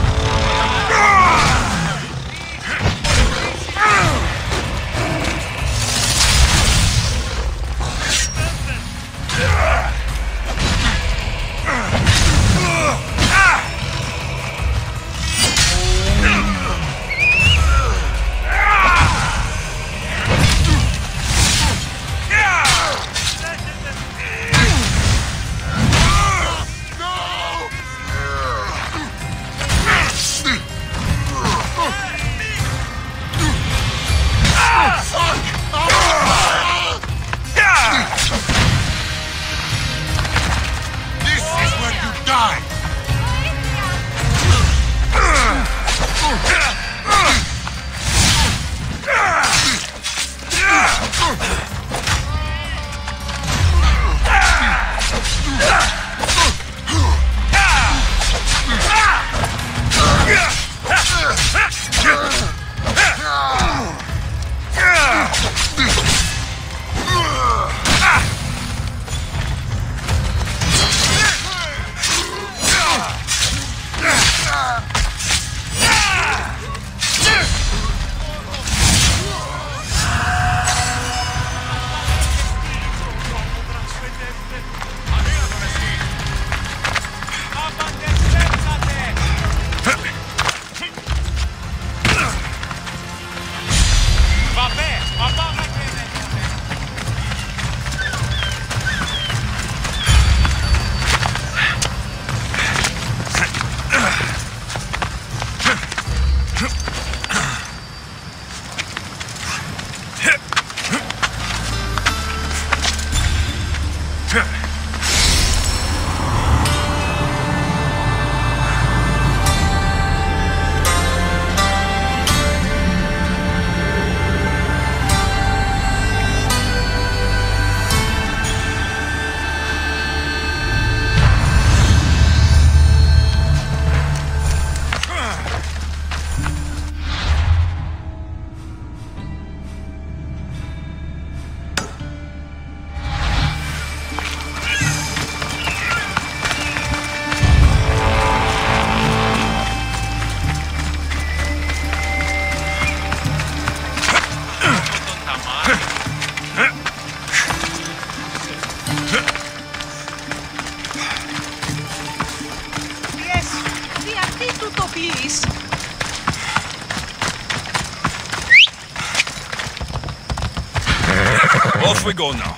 Off we go now.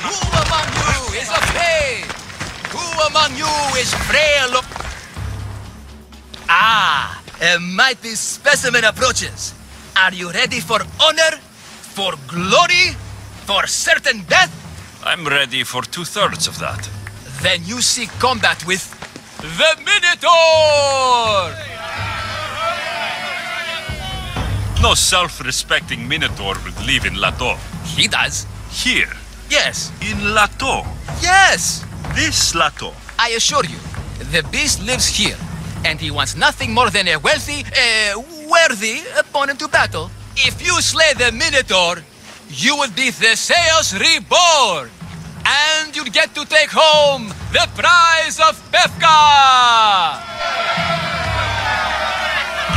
Who among you is afraid? Who among you is frail? Ah, a mighty specimen approaches. Are you ready for honor? For glory? For certain death? I'm ready for 2/3 of that. Then you seek combat with the Minotaur! No self-respecting Minotaur would live in Lato. He does. Here? Yes. In Lato? Yes! This Lato? I assure you, the beast lives here. and he wants nothing more than a worthy opponent to battle. If you slay the Minotaur, you would be Theseus reborn, and you'd get to take home the prize of Befka!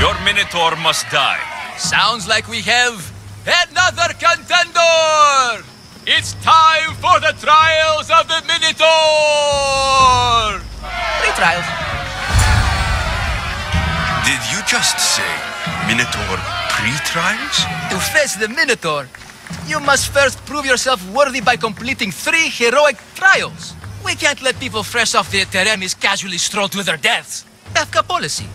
Your Minotaur must die. Sounds like we have another contender! It's time for the trials of the Minotaur! Pre-trials. Did you just say Minotaur pre-trials? To face the Minotaur, you must first prove yourself worthy by completing 3 heroic trials. We can't let people fresh off the Teremis casually stroll to their deaths. Befka policy.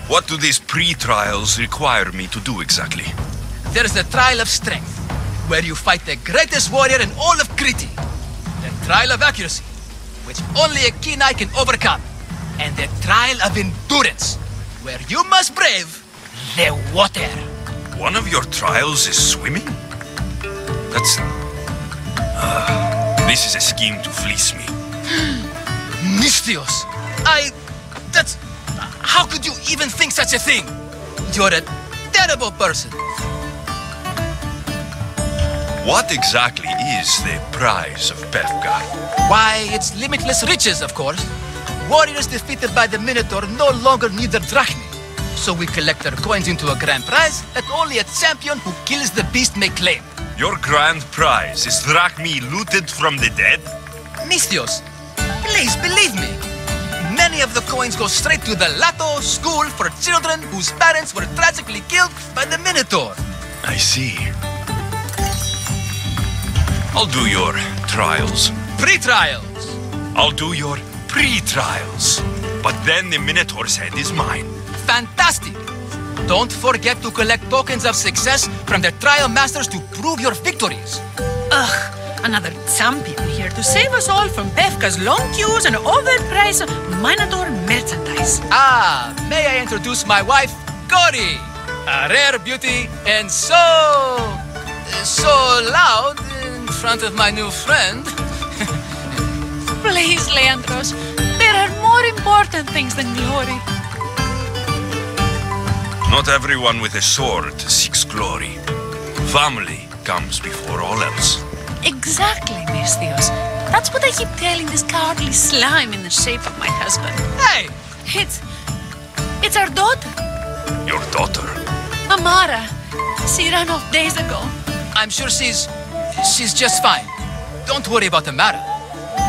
What do these pre-trials require me to do exactly? There's the trial of strength, where you fight the greatest warrior in all of Crete. The trial of accuracy, which only a keen eye can overcome. And the trial of endurance, where you must brave the water. One of your trials is swimming? That's... this is a scheme to fleece me. Mystios! That's... How could you even think such a thing? You're a terrible person. What exactly is the prize of Befka? Why, it's limitless riches, of course. Warriors defeated by the Minotaur no longer need their drachmi. So we collect their coins into a grand prize that only a champion who kills the beast may claim. Your grand prize is drachmi looted from the dead? Mystios, please believe me. Many of the coins go straight to the Lato school for children whose parents were tragically killed by the Minotaur. I see. I'll do your trials. Pre-trials. I'll do your pre-trials. But then the Minotaur's head is mine. Fantastic! Don't forget to collect tokens of success from the trial masters to prove your victories. Ugh, another champion here to save us all from Befka's long queues and overpriced Minotaur merchandise. Ah, may I introduce my wife, Cory? A rare beauty and so loud in front of my new friend. Please, Leandros, there are more important things than glory. Not everyone with a sword seeks glory. Family comes before all else. Exactly, Mystios. That's what I keep telling this cowardly slime in the shape of my husband. Hey! It's our daughter. Your daughter? Amara. She ran off days ago. I'm sure she's just fine. Don't worry about Amara.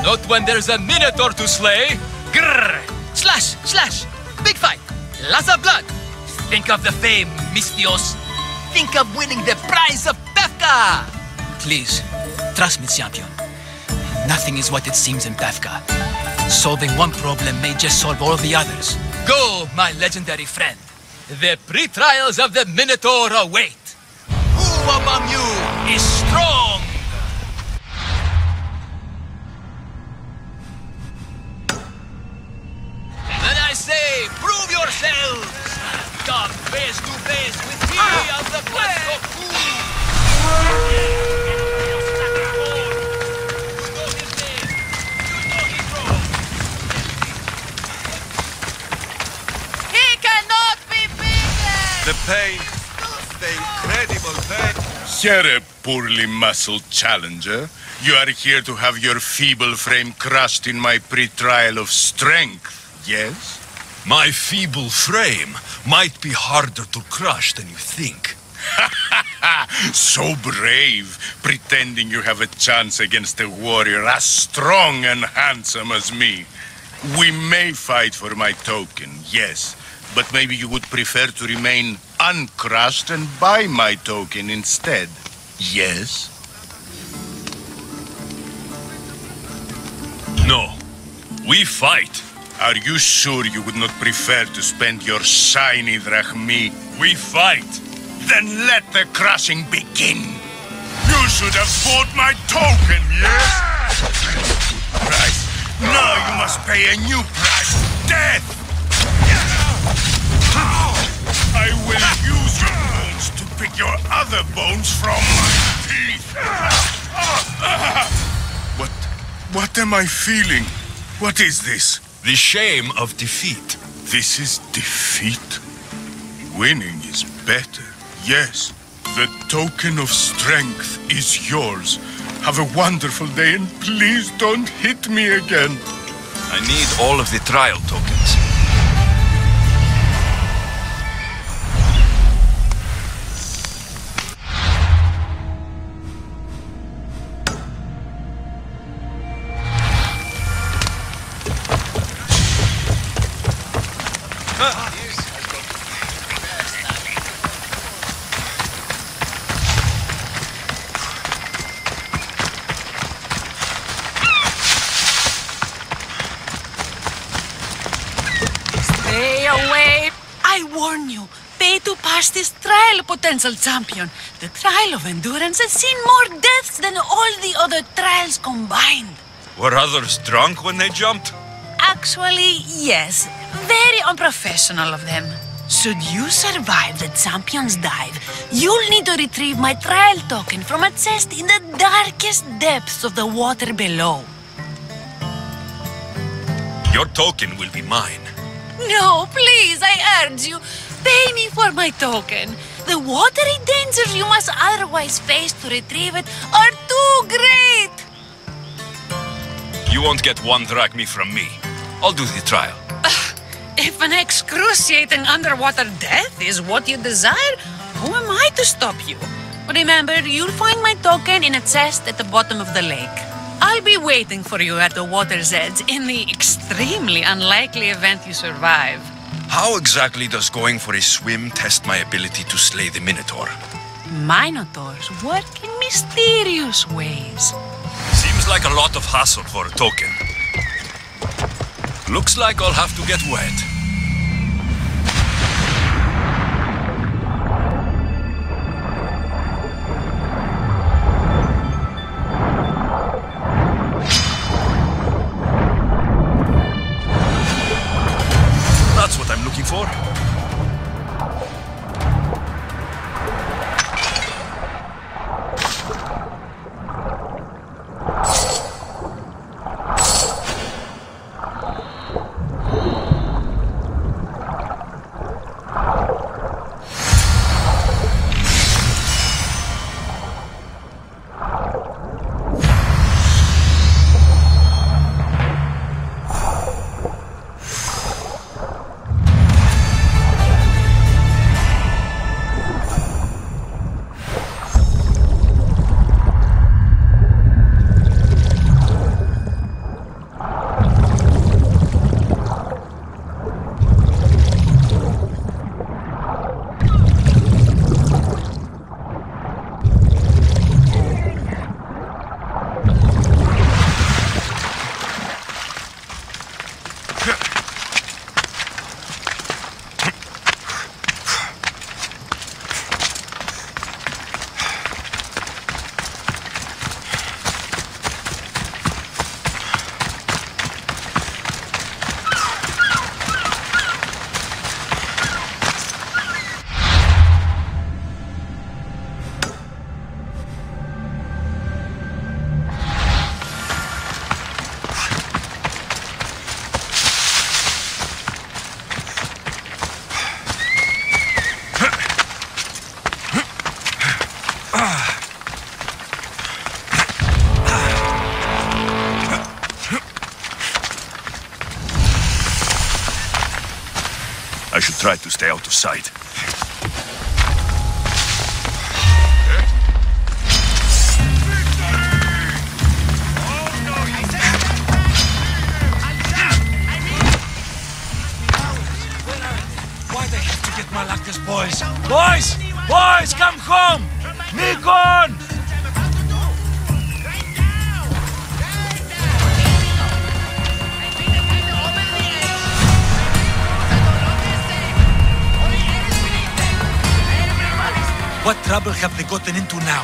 Not when there's a Minotaur to slay. Grrr! Slash! Slash! Big fight! Lots of blood! Think of the fame, Mystios. Think of winning the prize of Befka! Please, trust me, champion. Nothing is what it seems in Befka. Solving one problem may just solve all the others. Go, my legendary friend. The pre-trials of the Minotaur await. Who among you is strong? Then I say, prove yourselves! Come face to face with me of the blood of He cannot be beaten! The pain, the incredible pain. You're a poorly muscled challenger. You are here to have your feeble frame crushed in my pre-trial of strength, yes? My feeble frame might be harder to crush than you think. So brave, pretending you have a chance against a warrior as strong and handsome as me. We may fight for my token, yes, but maybe you would prefer to remain uncrushed and buy my token instead, yes? No, we fight. Are you sure you would not prefer to spend your shiny drachmi? We fight. Then let the crushing begin. You should have bought my token, yes? Price. Now you must pay a new price. Death! I will use your bones to pick your other bones from my teeth. What am I feeling? What is this? The shame of defeat. This is defeat. Winning is better. Yes, the token of strength is yours. Have a wonderful day and please don't hit me again. I need all of the trial tokens. This trial, potential champion. The trial of endurance has seen more deaths than all the other trials combined. Were others drunk when they jumped? Actually, yes. Very unprofessional of them. Should you survive the champion's dive, you'll need to retrieve my trial token from a chest in the darkest depths of the water below. Your token will be mine. No, please, I urge you. Pay me for my token. The watery dangers you must otherwise face to retrieve it are too great. You won't get one drachma from me. I'll do the trial. If an excruciating underwater death is what you desire, who am I to stop you? Remember, you'll find my token in a chest at the bottom of the lake. I'll be waiting for you at the water's edge in the extremely unlikely event you survive. How exactly does going for a swim test my ability to slay the Minotaur? Minotaurs work in mysterious ways. Seems like a lot of hassle for a token. Looks like I'll have to get wet. That's what I'm looking for. I should try to stay out of sight. Why they have to get my Malacca's boys? Boys! Boys, come home! Nikon! What trouble have they gotten into now?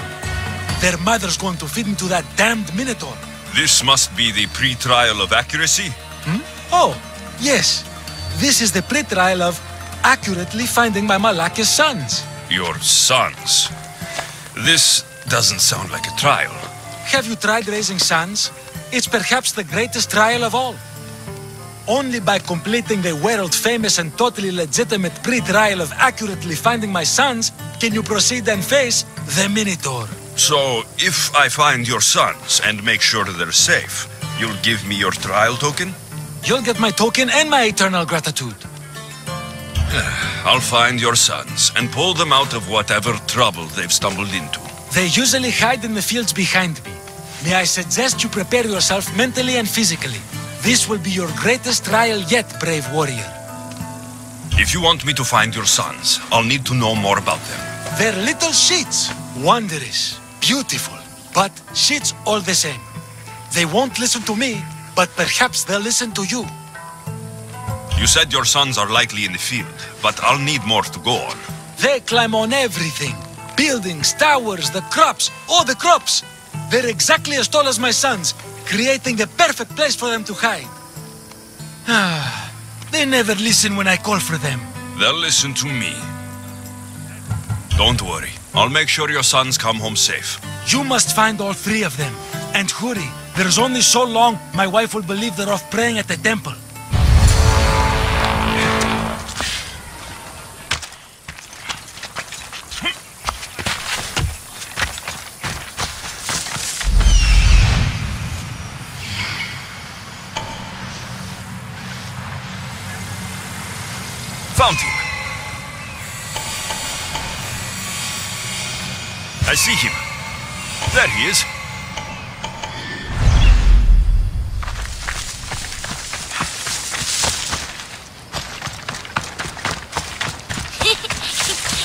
Their mother's going to feed into that damned Minotaur. This must be the pre-trial of accuracy? Oh, yes. This is the pre-trial of accurately finding my Malacca's sons. Your sons? This doesn't sound like a trial. Have you tried raising sons? It's perhaps the greatest trial of all. Only by completing the world-famous and totally legitimate pre-trial of accurately finding my sons can you proceed and face the Minotaur. So, if I find your sons and make sure they're safe, you'll give me your trial token? You'll get my token and my eternal gratitude. I'll find your sons and pull them out of whatever trouble they've stumbled into. They usually hide in the fields behind me. May I suggest you prepare yourself mentally and physically. This will be your greatest trial yet, brave warrior. If you want me to find your sons, I'll need to know more about them. They're little shits. Wondrous, beautiful, but shits all the same. They won't listen to me, but perhaps they'll listen to you. You said your sons are likely in the field, but I'll need more to go on. They climb on everything. Buildings, towers, the crops, all the crops. They're exactly as tall as my sons, creating the perfect place for them to hide. They never listen when I call for them. They'll listen to me. Don't worry. I'll make sure your sons come home safe. You must find all three of them. And hurry. There's only so long my wife will believe they're off praying at the temple. Found him. I see him. There he is.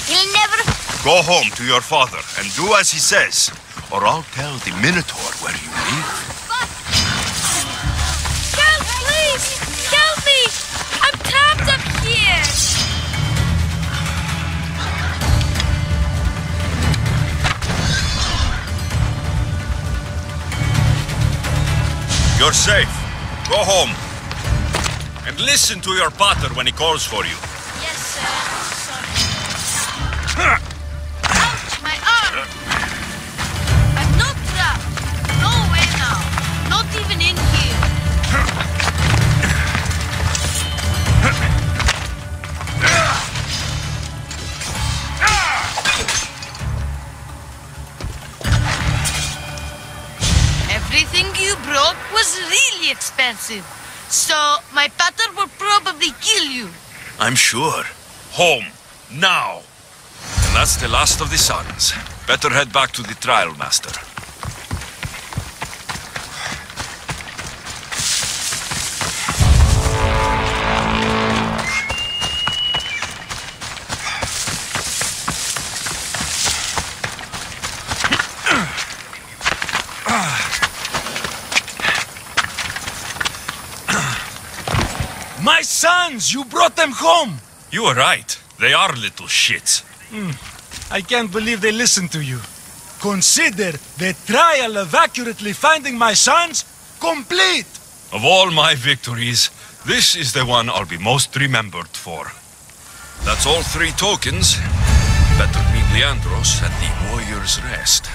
He'll never... Go home to your father and do as he says, or I'll tell the Minotaur where you live. Help, please! Help me! I'm trapped up here! You're safe. Go home. And listen to your pater when he calls for you. Yes, sir. Sorry. Ouch, my arm! I'm not trapped. No way now. Not even in here. Everything you brought was really expensive. So, my pater will probably kill you. I'm sure. Home. Now. And that's the last of the sons. Better head back to the trial master. My sons! You brought them home! You were right. They are little shits. I can't believe they listened to you. Consider the trial of accurately finding my sons complete! Of all my victories, this is the one I'll be most remembered for. That's all 3 tokens. Better meet Leandros at the Warrior's Rest.